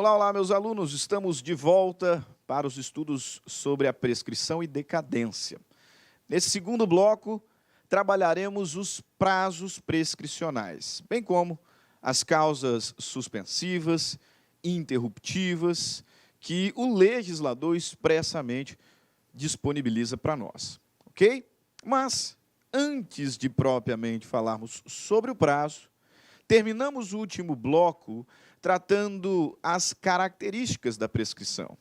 Olá, olá, meus alunos. Estamos de volta para os estudos sobre a prescrição e decadência. Nesse segundo bloco, trabalharemos os prazos prescricionais, bem como as causas suspensivas, interruptivas, que o legislador expressamente disponibiliza para nós, ok? Mas, antes de propriamente falarmos sobre o prazo, terminamos o último bloco tratando as características da prescrição.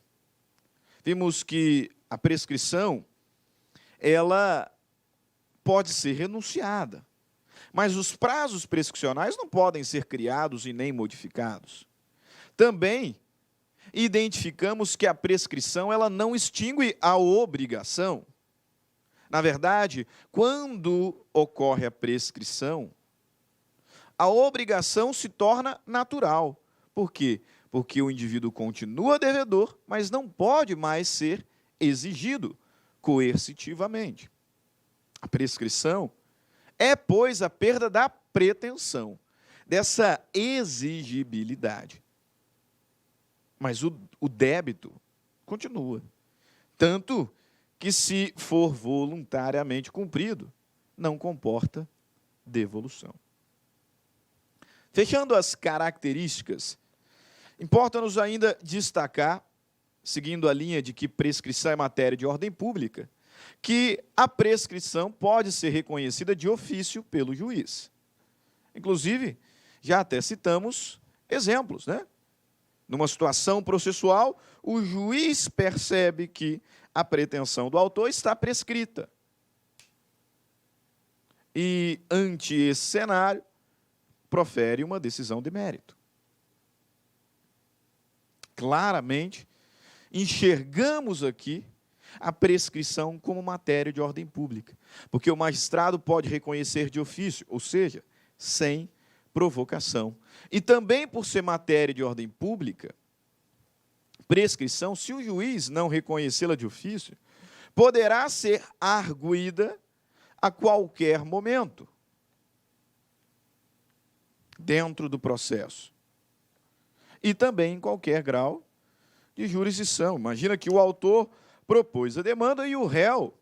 Vimos que a prescrição, ela pode ser renunciada, mas os prazos prescricionais não podem ser criados e nem modificados. Também identificamos que a prescrição ela não extingue a obrigação. Na verdade, quando ocorre a prescrição, a obrigação se torna natural. Por quê? Porque o indivíduo continua devedor, mas não pode mais ser exigido coercitivamente. A prescrição é, pois, a perda da pretensão, dessa exigibilidade. Mas o débito continua. Tanto que, se for voluntariamente cumprido, não comporta devolução. Fechando as características, importa-nos ainda destacar, seguindo a linha de que prescrição é matéria de ordem pública, que a prescrição pode ser reconhecida de ofício pelo juiz. Inclusive, já até citamos exemplos, né? Numa situação processual, o juiz percebe que a pretensão do autor está prescrita. E, ante esse cenário, profere uma decisão de mérito. Claramente, enxergamos aqui a prescrição como matéria de ordem pública, porque o magistrado pode reconhecer de ofício, ou seja, sem provocação. E também por ser matéria de ordem pública, prescrição, se o juiz não reconhecê-la de ofício, poderá ser arguída a qualquer momento dentro do processo. E também em qualquer grau de jurisdição. Imagina que o autor propôs a demanda e o réu,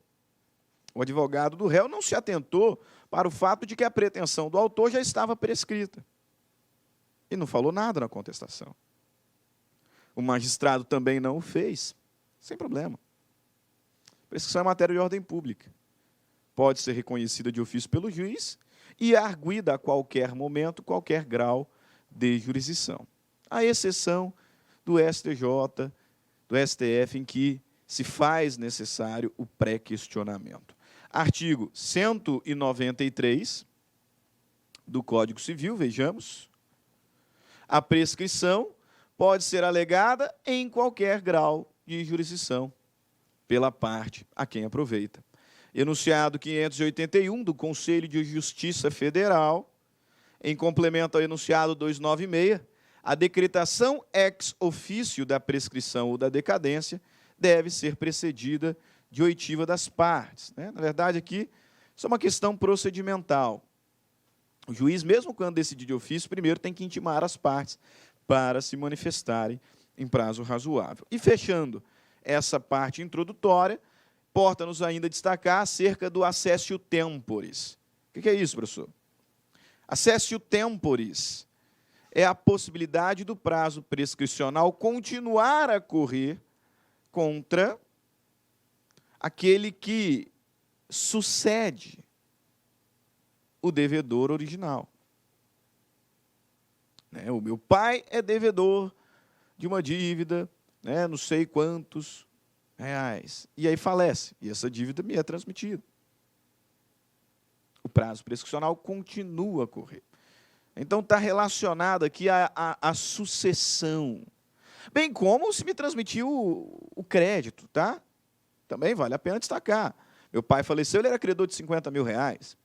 o advogado do réu, não se atentou para o fato de que a pretensão do autor já estava prescrita. E não falou nada na contestação. O magistrado também não o fez, sem problema. Prescrição é matéria de ordem pública. Pode ser reconhecida de ofício pelo juiz e arguida a qualquer momento, qualquer grau de jurisdição. À exceção do STJ, do STF, em que se faz necessário o pré-questionamento. Artigo 193 do Código Civil, vejamos. A prescrição pode ser alegada em qualquer grau de jurisdição pela parte a quem aproveita. Enunciado 581 do Conselho de Justiça Federal, em complemento ao enunciado 296, a decretação ex officio da prescrição ou da decadência deve ser precedida de oitiva das partes, né? Na verdade, aqui, isso é uma questão procedimental. O juiz, mesmo quando decidir de ofício, primeiro tem que intimar as partes para se manifestarem em prazo razoável. E fechando essa parte introdutória, importa-nos ainda destacar acerca do accessio temporis. O que é isso, professor? Accessio temporis é a possibilidade do prazo prescricional continuar a correr contra aquele que sucede o devedor original. O meu pai é devedor de uma dívida, não sei quantos reais, e aí falece, e essa dívida me é transmitida. O prazo prescricional continua a correr. Então, está relacionado aqui à sucessão. Bem como se me transmitiu o crédito, tá? Também vale a pena destacar. Meu pai faleceu, ele era credor de 50 mil reais,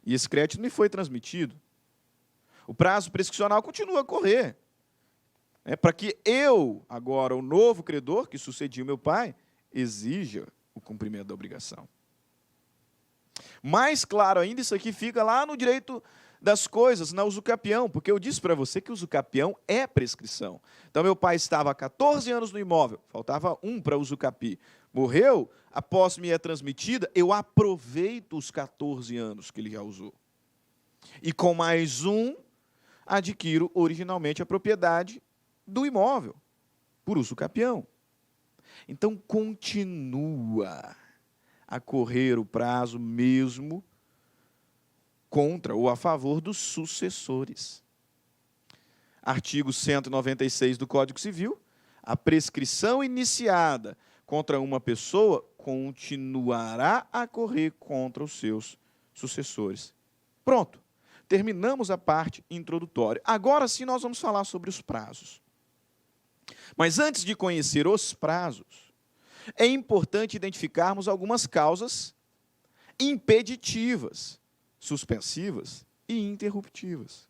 e esse crédito me foi transmitido. O prazo prescricional continua a correr. Para que eu, agora, o novo credor, que sucedia o meu pai, exija o cumprimento da obrigação. Mais claro ainda, isso aqui fica lá no direito das coisas na usucapião, porque eu disse para você que o usucapião é prescrição. Então, meu pai estava há 14 anos no imóvel, faltava um para usucapi. Morreu, a posse me é transmitida, eu aproveito os 14 anos que ele já usou. E com mais um, adquiro originalmente a propriedade do imóvel, por usucapião. Então, continua a correr o prazo mesmo contra ou a favor dos sucessores. Artigo 196 do Código Civil, a prescrição iniciada contra uma pessoa continuará a correr contra os seus sucessores. Pronto, terminamos a parte introdutória. Agora sim nós vamos falar sobre os prazos. Mas antes de conhecer os prazos, é importante identificarmos algumas causas impeditivas, suspensivas e interruptivas.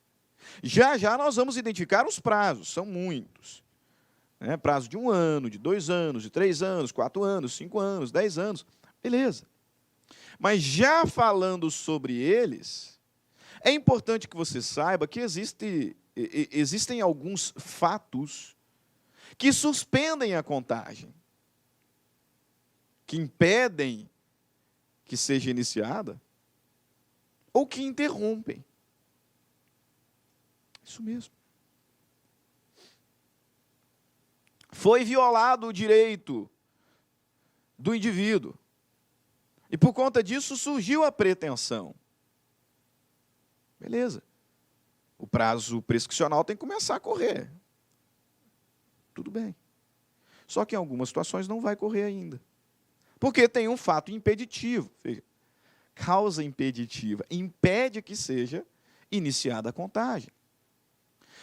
Já já nós vamos identificar os prazos, são muitos. Prazo de 1 ano, de 2 anos, de 3 anos, 4 anos, 5 anos, 10 anos, beleza. Mas já falando sobre eles, é importante que você saiba que existem alguns fatos que suspendem a contagem, que impedem que seja iniciada, ou que interrompem. Isso mesmo. Foi violado o direito do indivíduo. E por conta disso surgiu a pretensão. Beleza. O prazo prescricional tem que começar a correr. Tudo bem. Só que em algumas situações não vai correr ainda. Porque tem um fato impeditivo. Veja, causa impeditiva impede que seja iniciada a contagem.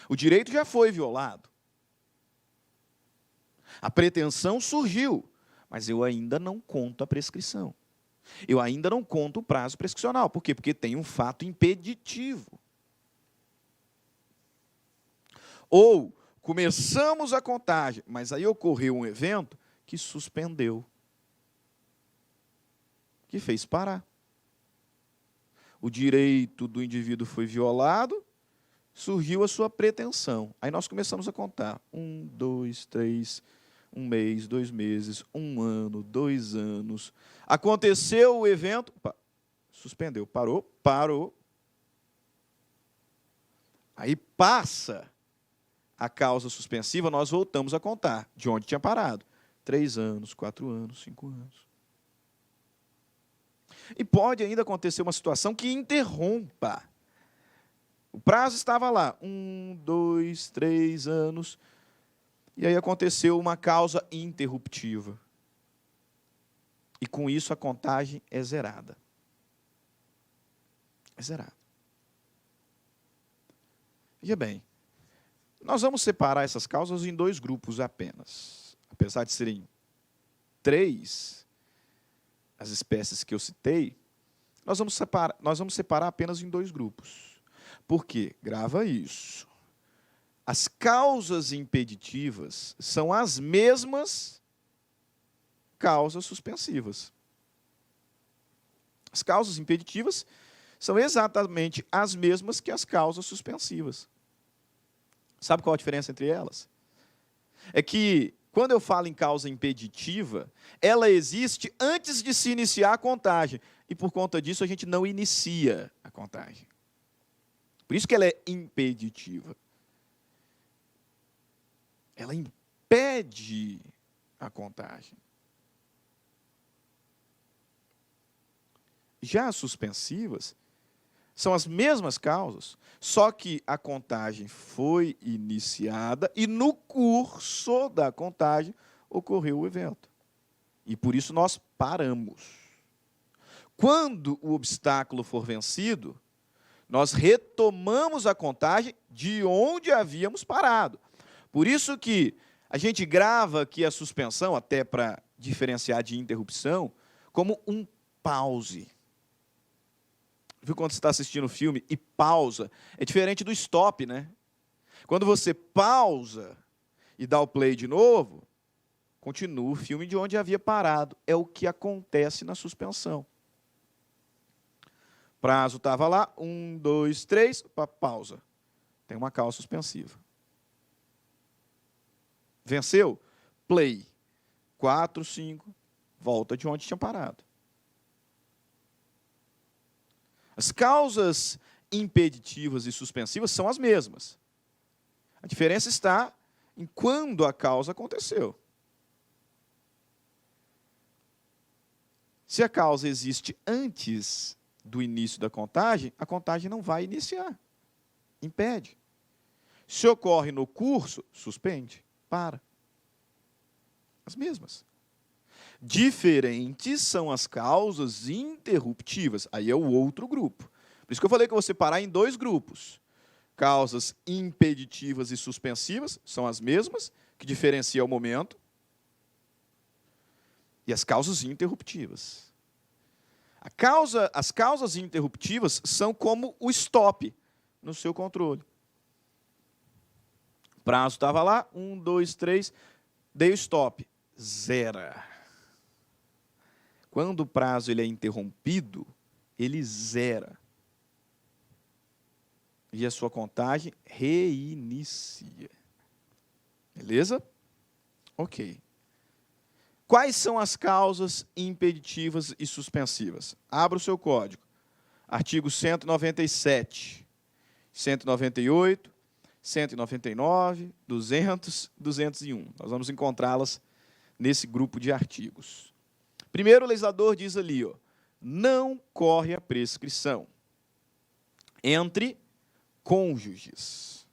O direito já foi violado. A pretensão surgiu, mas eu ainda não conto a prescrição. Eu ainda não conto o prazo prescricional. Por quê? Porque tem um fato impeditivo. Ou começamos a contagem, mas aí ocorreu um evento que suspendeu, que fez parar. O direito do indivíduo foi violado, surgiu a sua pretensão. Aí nós começamos a contar. 1, 2, 3, 1 mês, 2 meses, 1 ano, 2 anos. Aconteceu o evento, suspendeu, parou. Aí passa a causa suspensiva, nós voltamos a contar de onde tinha parado. 3 anos, 4 anos, 5 anos. E pode ainda acontecer uma situação que interrompa. O prazo estava lá, 1, 2, 3 anos, e aí aconteceu uma causa interruptiva. E com isso a contagem é zerada. É zerada. Veja bem, nós vamos separar essas causas em 2 grupos apenas. Apesar de serem 3 as espécies que eu citei, nós vamos separar apenas em 2 grupos. Por quê? Grava isso. As causas impeditivas são as mesmas causas suspensivas. As causas impeditivas são exatamente as mesmas que as causas suspensivas. Sabe qual a diferença entre elas? É que, quando eu falo em causa impeditiva, ela existe antes de se iniciar a contagem. E, por conta disso, a gente não inicia a contagem. Por isso que ela é impeditiva. Ela impede a contagem. Já as suspensivas são as mesmas causas, só que a contagem foi iniciada e no curso da contagem ocorreu o evento. E por isso nós paramos. Quando o obstáculo for vencido, nós retomamos a contagem de onde havíamos parado. Por isso que a gente grava aqui a suspensão, até para diferenciar de interrupção, como um pause. Viu quando você está assistindo o filme e pausa? É diferente do stop, né? Quando você pausa e dá o play de novo, continua o filme de onde havia parado. É o que acontece na suspensão. Prazo estava lá, 1, 2, 3, pausa. Tem uma causa suspensiva. Venceu? Play. 4, 5, volta de onde tinha parado. As causas impeditivas e suspensivas são as mesmas. A diferença está em quando a causa aconteceu. Se a causa existe antes do início da contagem, a contagem não vai iniciar. Impede. Se ocorre no curso, suspende. Para. As mesmas. Diferentes são as causas interruptivas. Aí é o outro grupo. Por isso que eu falei que eu vou separar em dois grupos. Causas impeditivas e suspensivas são as mesmas, que diferencia o momento. E as causas interruptivas. As causas interruptivas são como o stop no seu controle. O prazo estava lá, 1, 2, 3, dei o stop, zera. Quando o prazo ele é interrompido, ele zera. E a sua contagem reinicia. Beleza? Ok. Quais são as causas impeditivas e suspensivas? Abra o seu código. Artigo 197, 198, 199, 200, 201. Nós vamos encontrá-las nesse grupo de artigos. Primeiro, o legislador diz ali, ó, não corre a prescrição entre cônjuges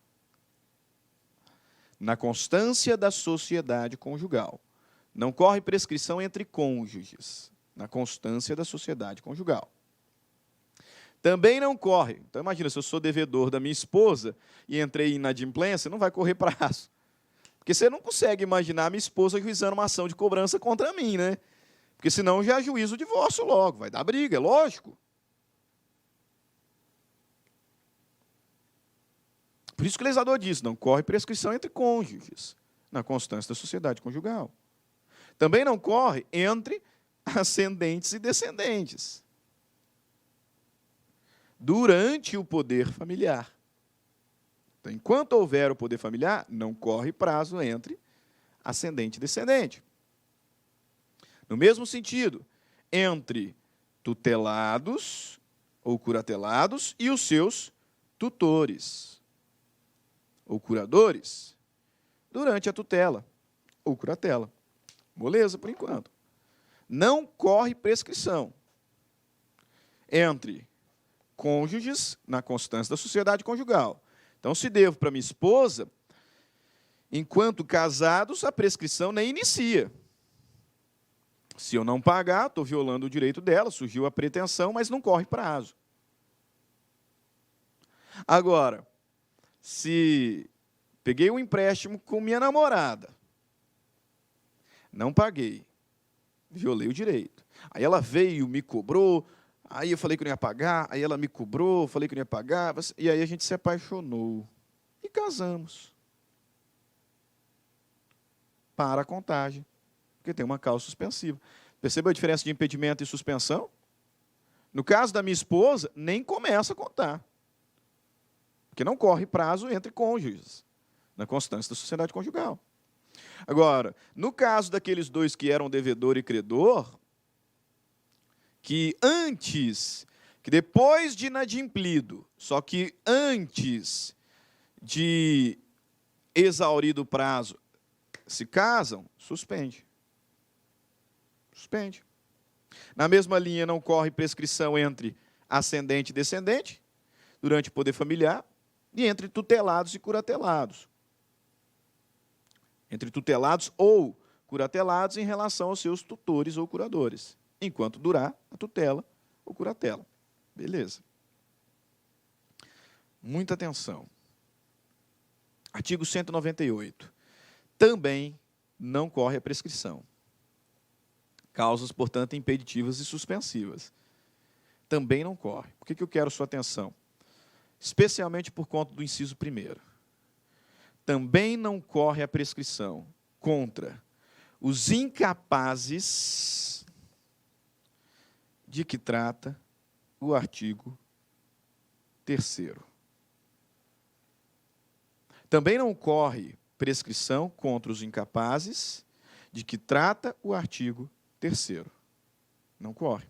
na constância da sociedade conjugal. Não corre prescrição entre cônjuges na constância da sociedade conjugal. Também não corre. Então, imagina, se eu sou devedor da minha esposa e entrei em inadimplência, não vai correr prazo. Porque você não consegue imaginar a minha esposa juizando uma ação de cobrança contra mim, né? Porque senão já juízo o divórcio logo, vai dar briga, é lógico. Por isso que o legislador diz, não corre prescrição entre cônjuges na constância da sociedade conjugal. Também não corre entre ascendentes e descendentes durante o poder familiar. Então, enquanto houver o poder familiar, não corre prazo entre ascendente e descendente. No mesmo sentido, entre tutelados ou curatelados e os seus tutores ou curadores durante a tutela ou curatela. Moleza, por enquanto. Não corre prescrição entre cônjuges na constância da sociedade conjugal. Então, se devo para minha esposa, enquanto casados, a prescrição nem inicia. Se eu não pagar, estou violando o direito dela, surgiu a pretensão, mas não corre prazo. Agora, se peguei um empréstimo com minha namorada, não paguei, violei o direito. Aí ela veio, me cobrou, aí eu falei que eu não ia pagar, aí ela me cobrou, falei que eu não ia pagar, e aí a gente se apaixonou e casamos. Para a contagem, porque tem uma causa suspensiva. Percebeu a diferença de impedimento e suspensão? No caso da minha esposa, nem começa a contar, porque não corre prazo entre cônjuges, na constância da sociedade conjugal. Agora, no caso daqueles dois que eram devedor e credor, que depois de inadimplido, só que antes de exaurido o prazo, se casam, suspende. Suspende. Na mesma linha, não corre prescrição entre ascendente e descendente, durante o poder familiar, e entre tutelados e curatelados. Entre tutelados ou curatelados em relação aos seus tutores ou curadores, enquanto durar a tutela ou curatela. Beleza. Muita atenção. Artigo 198. Também não corre a prescrição. Causas, portanto, impeditivas e suspensivas. Também não corre. Por que eu quero sua atenção? Especialmente por conta do inciso 1º. Também não corre a prescrição contra os incapazes de que trata o artigo 3º. Também não corre prescrição contra os incapazes de que trata o artigo 3º. Não corre.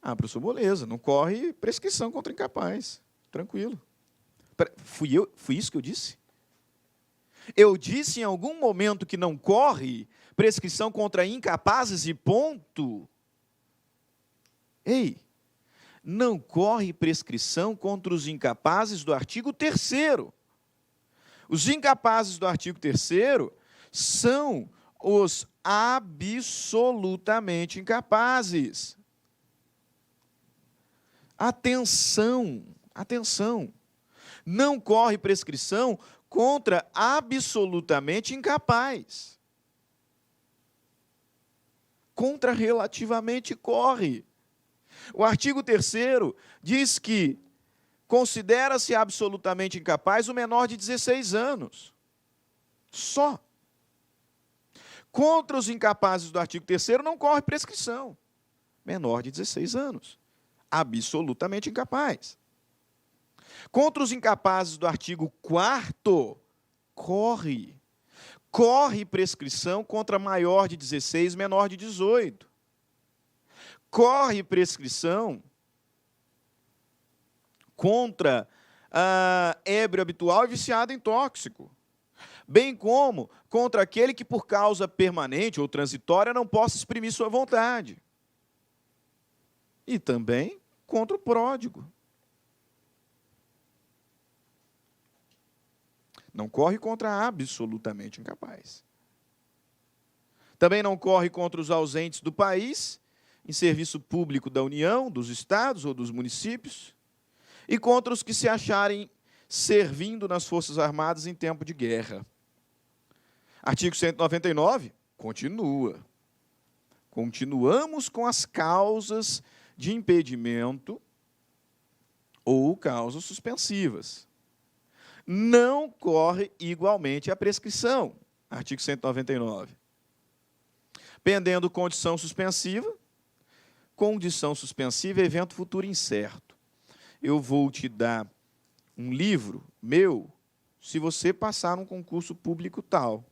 Ah, professor, beleza, não corre prescrição contra incapaz. Tranquilo. Fui isso que eu disse? Eu disse em algum momento que não corre prescrição contra incapazes e ponto? Ei, não corre prescrição contra os incapazes do artigo 3º. Os incapazes do artigo 3º são os absolutamente incapazes. Atenção, atenção. Não corre prescrição contra absolutamente incapaz. Contra relativamente corre. O artigo 3º diz que considera-se absolutamente incapaz o menor de 16 anos. Só. Contra os incapazes do artigo 3º não corre prescrição. Menor de 16 anos. Absolutamente incapaz. Contra os incapazes do artigo 4º, corre prescrição contra maior de 16, menor de 18. Corre prescrição contra ébrio habitual e viciado em tóxico, bem como contra aquele que por causa permanente ou transitória não possa exprimir sua vontade. E também contra o pródigo. Não corre contra absolutamente incapaz. Também não corre contra os ausentes do país, em serviço público da União, dos estados ou dos municípios, e contra os que se acharem servindo nas Forças Armadas em tempo de guerra. Artigo 199, continua. Continuamos com as causas de impedimento ou causas suspensivas. Não corre igualmente a prescrição. Artigo 199. Pendendo condição suspensiva é evento futuro incerto. Eu vou te dar um livro meu se você passar num concurso público tal.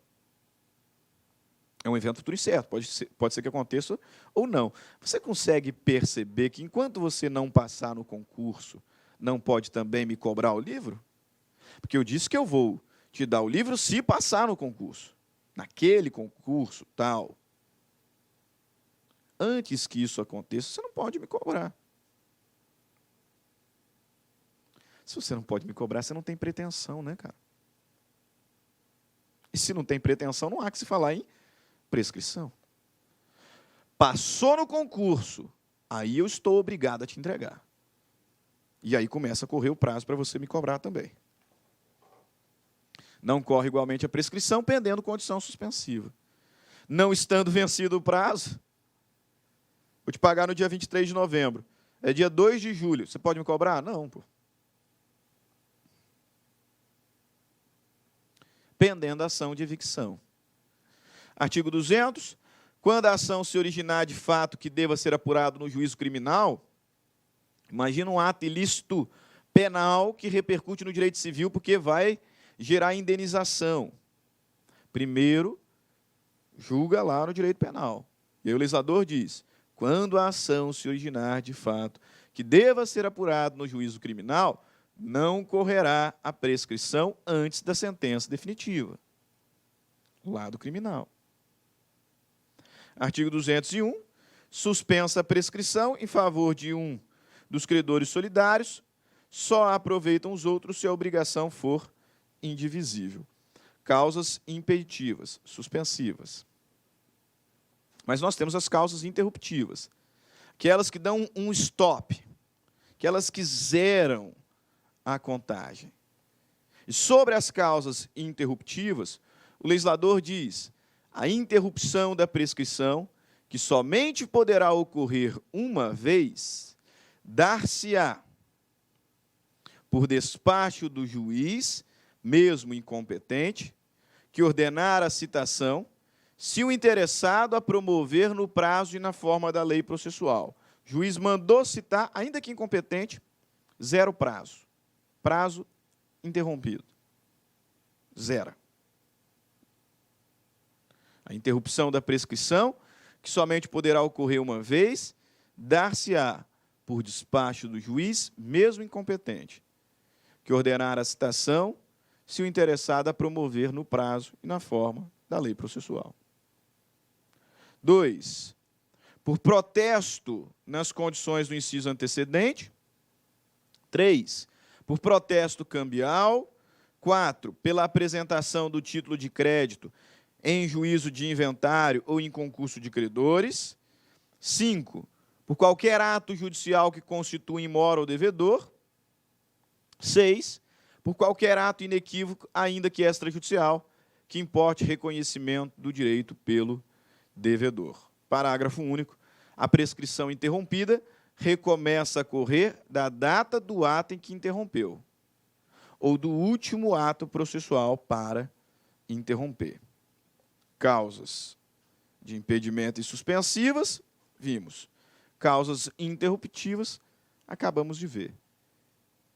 É um evento futuro incerto, pode ser que aconteça ou não. Você consegue perceber que enquanto você não passar no concurso, não pode também me cobrar o livro? Porque eu disse que eu vou te dar o livro se passar no concurso. Naquele concurso, tal. Antes que isso aconteça, você não pode me cobrar. Se você não pode me cobrar, você não tem pretensão, né, cara? E se não tem pretensão, não há que se falar em prescrição. Passou no concurso, aí eu estou obrigado a te entregar. E aí começa a correr o prazo para você me cobrar também. Não corre igualmente a prescrição, pendendo condição suspensiva. Não estando vencido o prazo, vou te pagar no dia 23 de novembro. É dia 2 de julho. Você pode me cobrar? Não, pô. Pendendo a ação de evicção. Artigo 200. Quando a ação se originar de fato que deva ser apurado no juízo criminal, imagina um ato ilícito penal que repercute no direito civil porque vai gerar indenização. Primeiro, julga lá no direito penal. E aí o legislador diz, quando a ação se originar de fato que deva ser apurado no juízo criminal, não correrá a prescrição antes da sentença definitiva. Lado criminal. Artigo 201. Suspensa a prescrição em favor de um dos credores solidários, só aproveitam os outros se a obrigação for indivisível. Causas impeditivas, suspensivas. Mas nós temos as causas interruptivas, aquelas que dão um stop, aquelas que zeram a contagem. E sobre as causas interruptivas, o legislador diz, a interrupção da prescrição, que somente poderá ocorrer uma vez, dar-se-á por despacho do juiz, mesmo incompetente, que ordenar a citação, se o interessado a promover no prazo e na forma da lei processual. O juiz mandou citar, ainda que incompetente, 0 prazo. Prazo interrompido. 0. A interrupção da prescrição, que somente poderá ocorrer uma vez, dar-se-á por despacho do juiz, mesmo incompetente, que ordenar a citação se o interessado a promover no prazo e na forma da lei processual. 2. Por protesto nas condições do inciso antecedente. 3. Por protesto cambial. 4. Pela apresentação do título de crédito em juízo de inventário ou em concurso de credores. 5. Por qualquer ato judicial que constitua imóvel ou devedor. 6. Por qualquer ato inequívoco, ainda que extrajudicial, que importe reconhecimento do direito pelo devedor. Parágrafo único. A prescrição interrompida recomeça a correr da data do ato em que interrompeu, ou do último ato processual para interromper. Causas de impedimento e suspensivas, vimos. Causas interruptivas, acabamos de ver.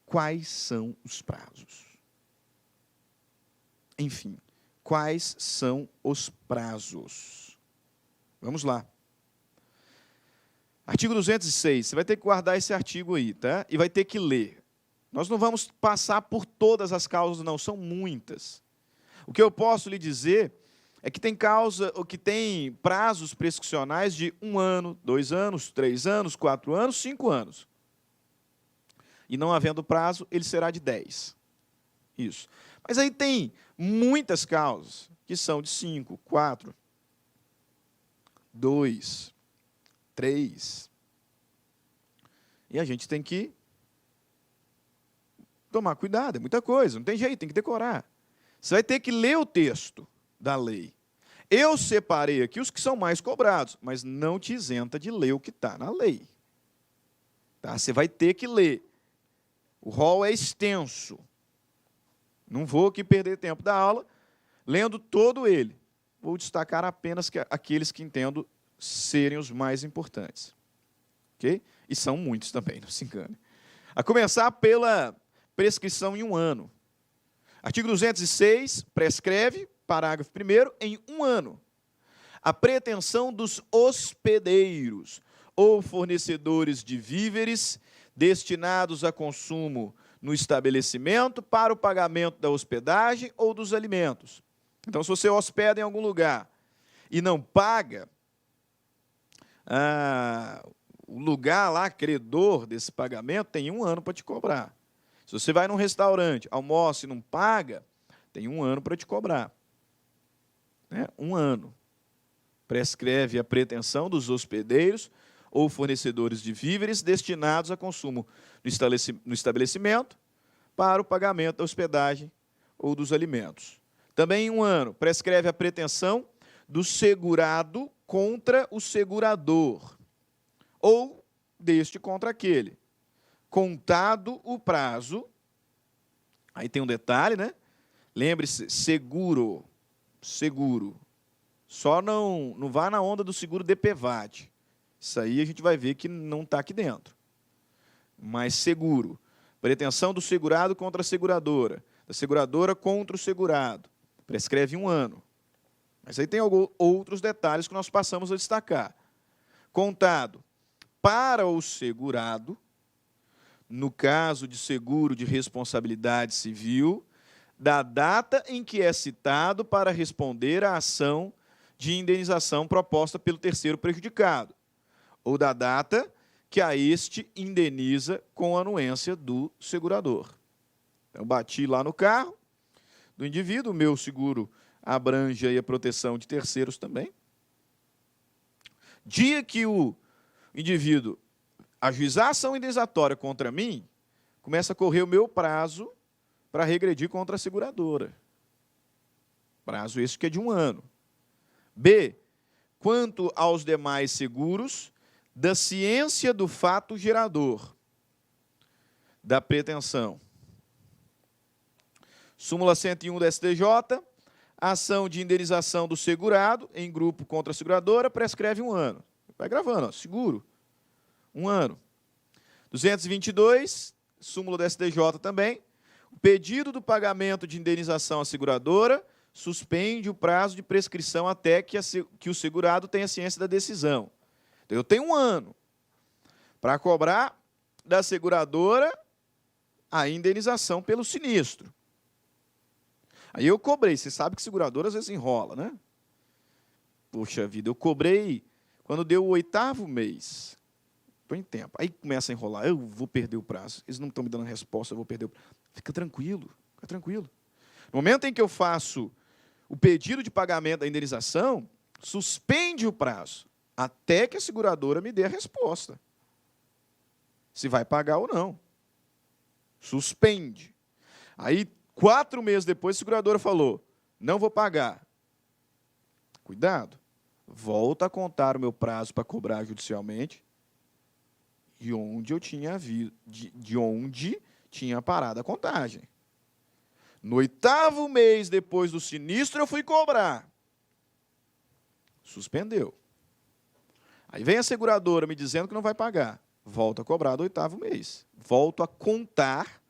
Quais são os prazos? Enfim, quais são os prazos? Vamos lá. Artigo 206, você vai ter que guardar esse artigo aí, tá? E vai ter que ler. Nós não vamos passar por todas as causas, não, são muitas. O que eu posso lhe dizer é que tem causa, ou que tem prazos prescricionais de 1 ano, 2 anos, 3 anos, 4 anos, 5 anos. E não havendo prazo, ele será de 10. Isso. Mas aí tem muitas causas que são de 5, 4, 2, 3. E a gente tem que tomar cuidado, é muita coisa, não tem jeito, tem que decorar. Você vai ter que ler o texto da lei. Eu separei aqui os que são mais cobrados, mas não te isenta de ler o que está na lei. Tá? Você vai ter que ler. O rol é extenso. Não vou aqui perder tempo da aula lendo todo ele. Vou destacar apenas aqueles que entendo serem os mais importantes. Okay? E são muitos também, não se engane. A começar pela prescrição em 1 ano. Artigo 206, prescreve, parágrafo 1º, em 1 ano, a pretensão dos hospedeiros ou fornecedores de víveres destinados a consumo no estabelecimento para o pagamento da hospedagem ou dos alimentos. Então, se você hospeda em algum lugar e não paga, o lugar lá, credor desse pagamento, tem 1 ano para te cobrar. Se você vai num restaurante, almoça e não paga, tem 1 ano para te cobrar. 1 ano. Prescreve a pretensão dos hospedeiros ou fornecedores de víveres destinados a consumo no estabelecimento para o pagamento da hospedagem ou dos alimentos. Também em 1 ano, prescreve a pretensão do segurado contra o segurador, ou deste contra aquele. Contado o prazo, aí tem um detalhe, né? Lembre-se, seguro. Só não vá na onda do seguro DPVAT. Isso aí a gente vai ver que não está aqui dentro. Mas seguro. Pretensão do segurado contra a seguradora. Da seguradora contra o segurado. Prescreve 1 ano. Mas aí tem outros detalhes que nós passamos a destacar. Contado para o segurado, no caso de seguro de responsabilidade civil, da data em que é citado para responder à ação de indenização proposta pelo terceiro prejudicado, ou da data que a este indeniza com a anuência do segurador. Então, bati lá no carro do indivíduo, o meu seguro abrange aí a proteção de terceiros também. Dia que o indivíduo ajuizar a ação indenizatória contra mim, começa a correr o meu prazo para regredir contra a seguradora. Prazo esse que é de 1 ano. B, quanto aos demais seguros, da ciência do fato gerador da pretensão. Súmula 101 da STJ, A ação de indenização do segurado em grupo contra a seguradora prescreve 1 ano. Vai gravando, ó, seguro, 1 ano. 222, súmula do STJ também. O pedido do pagamento de indenização à seguradora suspende o prazo de prescrição até que o segurado tenha ciência da decisão. Então, eu tenho 1 ano para cobrar da seguradora a indenização pelo sinistro. Aí eu cobrei. Você sabe que seguradora às vezes enrola, né? Poxa vida, eu cobrei quando deu o 8º mês. Estou em tempo. Aí começa a enrolar. Eu vou perder o prazo. Eles não estão me dando resposta, eu vou perder o prazo. Fica tranquilo, fica tranquilo. No momento em que eu faço o pedido de pagamento da indenização, suspende o prazo até que a seguradora me dê a resposta. Se vai pagar ou não. Suspende. Aí, 4 meses depois, a seguradora falou, não vou pagar. Cuidado. Volta a contar o meu prazo para cobrar judicialmente de onde eu tinha de onde tinha parado a contagem. No 8º mês depois do sinistro, eu fui cobrar. Suspendeu. Aí vem a seguradora me dizendo que não vai pagar. Volto a cobrar do 8º mês. Volto a contar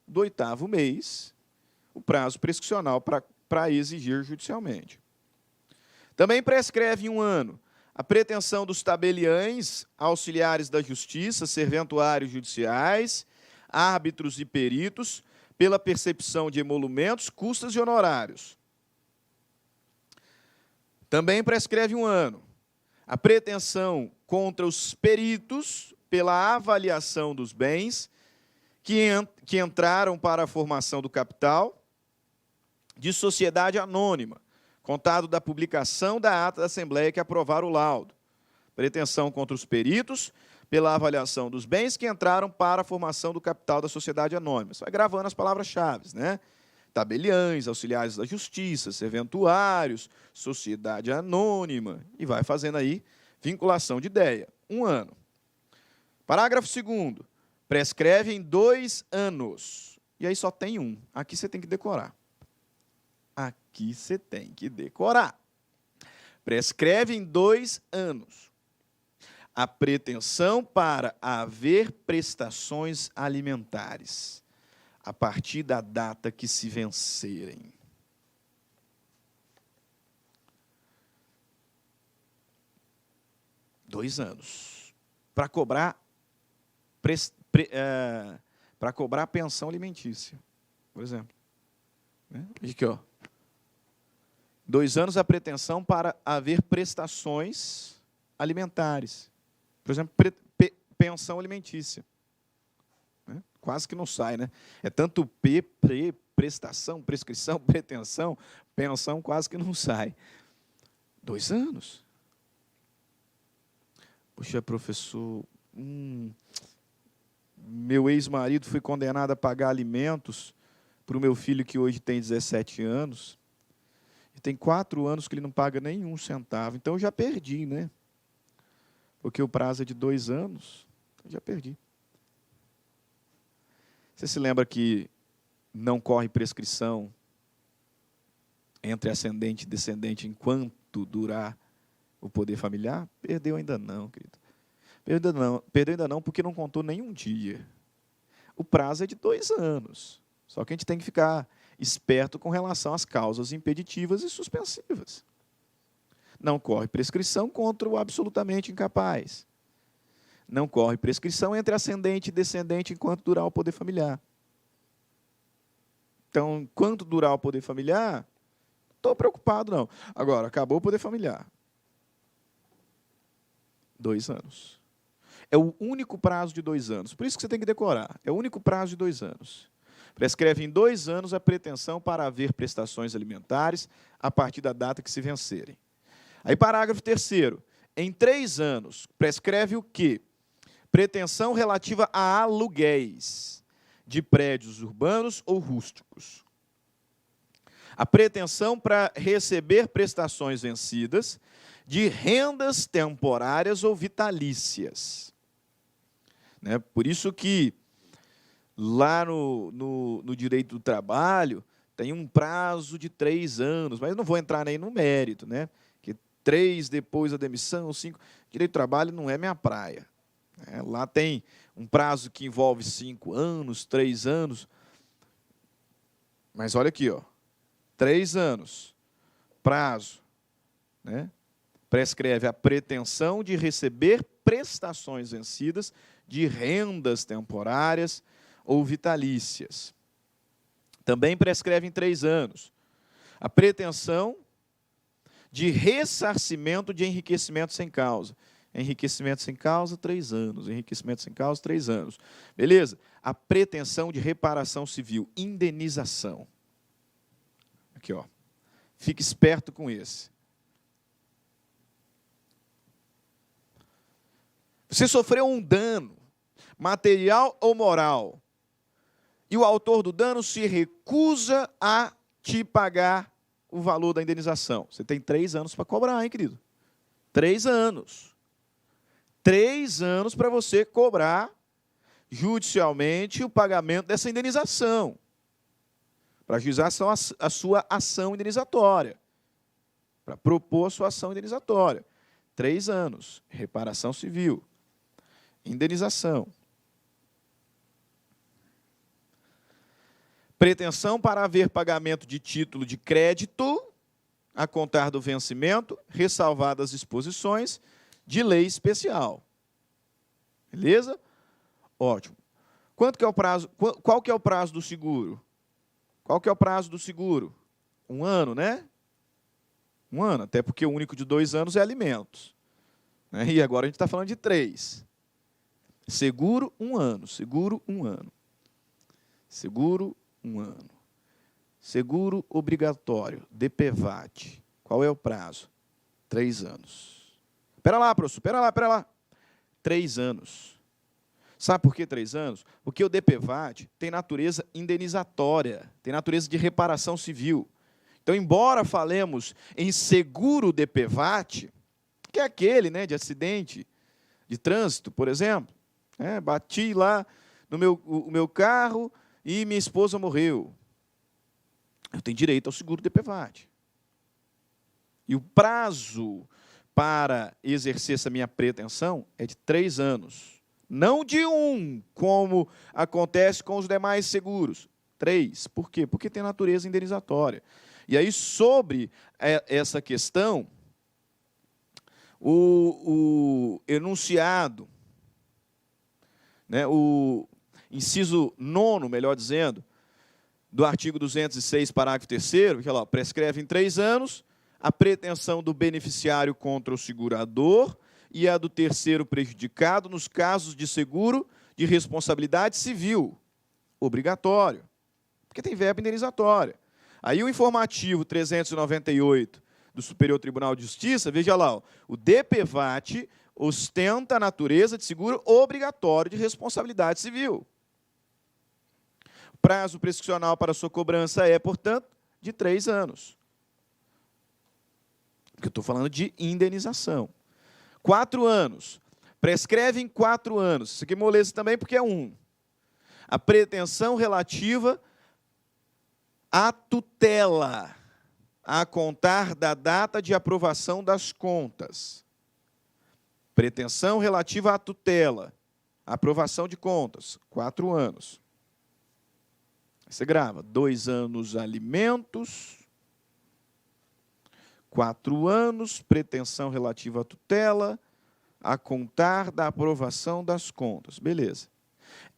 do 8º mês o prazo prescricional para exigir judicialmente. Também prescreve em 1 ano a pretensão dos tabeliães, auxiliares da justiça, serventuários judiciais, árbitros e peritos, pela percepção de emolumentos, custas e honorários. Também prescreve 1 ano a pretensão contra os peritos pela avaliação dos bens que entraram para a formação do capital de sociedade anônima, contado da publicação da ata da Assembleia que aprovar o laudo. Pretensão contra os peritos pela avaliação dos bens que entraram para a formação do capital da sociedade anônima. Você vai gravando as palavras-chave, né? Tabeliães, auxiliares da justiça, serventuários, sociedade anônima, e vai fazendo aí vinculação de ideia. 1 ano. Parágrafo 2º. Prescreve em 2 anos. E aí só tem 1. Aqui você tem que decorar. Aqui você tem que decorar. Prescreve em 2 anos a pretensão para haver prestações alimentares a partir da data que se vencerem. Dois anos. Para cobrar pensão alimentícia, por exemplo. Aqui, ó. 2 anos a pretensão para haver prestações alimentares. Por exemplo, pensão alimentícia. Quase que não sai, né? É tanto prestação, prescrição, pretensão, pensão, quase que não sai. 2 anos. Puxa, professor, meu ex-marido foi condenado a pagar alimentos para o meu filho que hoje tem 17 anos. E tem 4 anos que ele não paga nenhum centavo. Então, eu já perdi, né? Porque o prazo é de 2 anos, eu já perdi. Você se lembra que não corre prescrição entre ascendente e descendente enquanto durar o poder familiar? Perdeu ainda não, querido. Perdeu ainda não porque não contou nenhum dia. O prazo é de 2 anos. Só que a gente tem que ficar esperto com relação às causas impeditivas e suspensivas. Não corre prescrição contra o absolutamente incapaz. Não corre prescrição entre ascendente e descendente enquanto durar o poder familiar. Então, enquanto durar o poder familiar, não estou preocupado, não. Agora, acabou o poder familiar. 2 anos. É o único prazo de 2 anos. Por isso que você tem que decorar. É o único prazo de 2 anos. Prescreve em 2 anos a pretensão para haver prestações alimentares a partir da data que se vencerem. Aí, parágrafo 3º. Em 3 anos, prescreve o quê? Pretensão relativa a aluguéis de prédios urbanos ou rústicos. A pretensão para receber prestações vencidas de rendas temporárias ou vitalícias. Por isso que, lá no direito do trabalho, tem um prazo de 3 anos, mas não vou entrar nem no mérito, né? Que 3 depois da demissão, 5. Direito do trabalho não é minha praia. Lá tem um prazo que envolve 5 anos, 3 anos. Mas olha aqui, ó, 3 anos, prazo, né? Prescreve a pretensão de receber prestações vencidas de rendas temporárias ou vitalícias. Também prescreve em 3 anos a pretensão de ressarcimento de enriquecimento sem causa. Enriquecimento sem causa, 3 anos. Enriquecimento sem causa, 3 anos. Beleza? A pretensão de reparação civil, indenização. Aqui, ó. Fique esperto com esse. Você sofreu um dano, material ou moral, e o autor do dano se recusa a te pagar o valor da indenização. Você tem 3 anos para cobrar, hein, querido? 3 anos. 3 anos para você cobrar judicialmente o pagamento dessa indenização. Para ajuizar a sua ação indenizatória. Para propor a sua ação indenizatória. 3 anos. Reparação civil. Indenização. Pretensão para haver pagamento de título de crédito a contar do vencimento, ressalvadas as disposições de lei especial. Beleza? Ótimo. Quanto que é o prazo? Qual que é o prazo do seguro? Qual que é o prazo do seguro? 1 ano, né? 1 ano, até porque o único de 2 anos é alimentos. Né? E agora a gente está falando de 3. Seguro, 1 ano. Seguro, 1 ano. Seguro, 1 ano. Seguro obrigatório, DPVAT. Qual é o prazo? 3 anos. Espera lá, professor, espera lá. 3 anos. Sabe por que 3 anos? Porque o DPVAT tem natureza indenizatória, tem natureza de reparação civil. Então, embora falemos em seguro DPVAT, que é aquele, né, de acidente de trânsito, por exemplo, bati lá no meu carro e minha esposa morreu. Eu tenho direito ao seguro DPVAT. E o prazo para exercer essa minha pretensão é de 3 anos. Não de 1, como acontece com os demais seguros. 3. Por quê? Porque tem natureza indenizatória. E aí, sobre essa questão, o enunciado, né, o inciso 9º, melhor dizendo, do artigo 206, parágrafo 3º, que prescreve em 3 anos a pretensão do beneficiário contra o segurador e a do terceiro prejudicado nos casos de seguro de responsabilidade civil, obrigatório, porque tem verba indenizatória. Aí o informativo 398 do Superior Tribunal de Justiça, veja lá, o DPVAT ostenta a natureza de seguro obrigatório de responsabilidade civil. O prazo prescricional para sua cobrança é, portanto, de 3 anos. Porque eu estou falando de indenização. 4 anos. Prescreve em 4 anos. Isso aqui é moleza também porque é 1. A pretensão relativa à tutela, a contar da data de aprovação das contas. Pretensão relativa à tutela, aprovação de contas, 4 anos. Você grava, 2 anos alimentos, 4 anos, pretensão relativa à tutela, a contar da aprovação das contas. Beleza.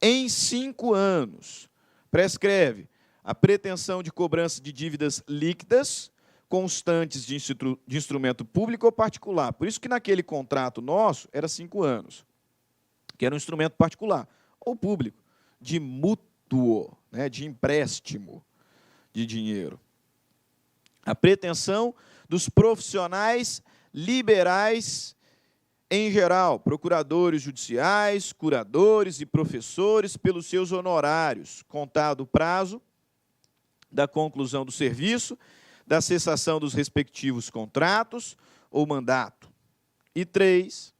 Em 5 anos, prescreve a pretensão de cobrança de dívidas líquidas, constantes de instrumento público ou particular. Por isso que naquele contrato nosso era 5 anos, que era um instrumento particular, ou público, de mútuo, né, de empréstimo de dinheiro. A pretensão dos profissionais liberais em geral, procuradores judiciais, curadores e professores, pelos seus honorários, contado o prazo da conclusão do serviço, da cessação dos respectivos contratos ou mandato. E 3,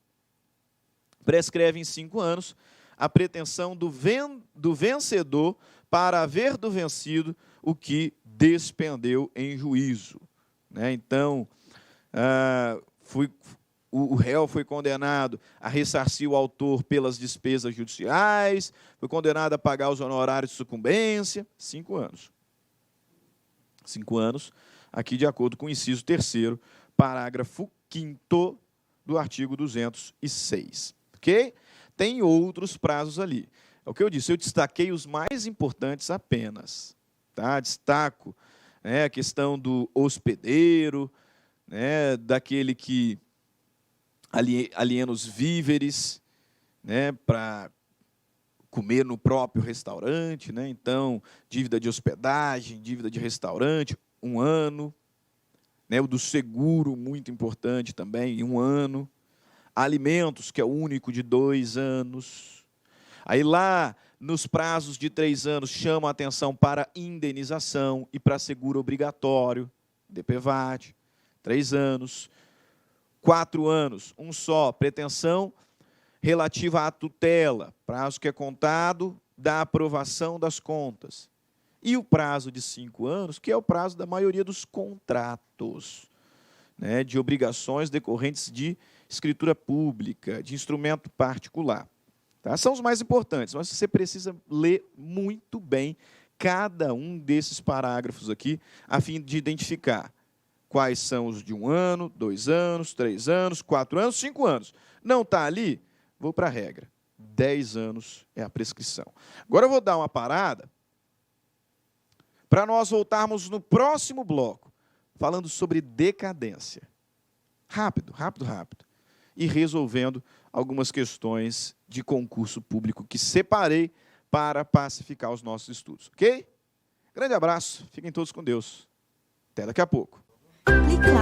prescreve em 5 anos a pretensão do vencedor para haver do vencido o que despendeu em juízo. Né? Então, o réu foi condenado a ressarcir o autor pelas despesas judiciais, foi condenado a pagar os honorários de sucumbência, 5 anos. 5 anos, aqui de acordo com o inciso 3º, parágrafo 5º do artigo 206. Ok? Tem outros prazos ali. É o que eu disse, eu destaquei os mais importantes apenas. Tá? Destaco, né, a questão do hospedeiro, né, daquele que aliena os víveres, né, para comer no próprio restaurante, né? Então, dívida de hospedagem, dívida de restaurante, 1 ano. Né? O do seguro, muito importante também, 1 ano. Alimentos, que é o único, de 2 anos. Aí lá, nos prazos de 3 anos, chama a atenção para indenização e para seguro obrigatório, DPVAT, 3 anos. 4 anos, um só, pretensão relativa à tutela, prazo que é contado da aprovação das contas. E o prazo de 5 anos, que é o prazo da maioria dos contratos, né, de obrigações decorrentes de escritura pública, de instrumento particular. Tá? São os mais importantes, mas você precisa ler muito bem cada um desses parágrafos aqui, a fim de identificar quais são os de 1 ano, 2 anos, 3 anos, 4 anos, 5 anos. Não está ali? Vou para a regra. 10 anos é a prescrição. Agora eu vou dar uma parada para nós voltarmos no próximo bloco, falando sobre decadência. Rápido, rápido, rápido. E resolvendo algumas questões de concurso público que separei para pacificar os nossos estudos. Ok? Grande abraço, fiquem todos com Deus. Até daqui a pouco. Aplicar.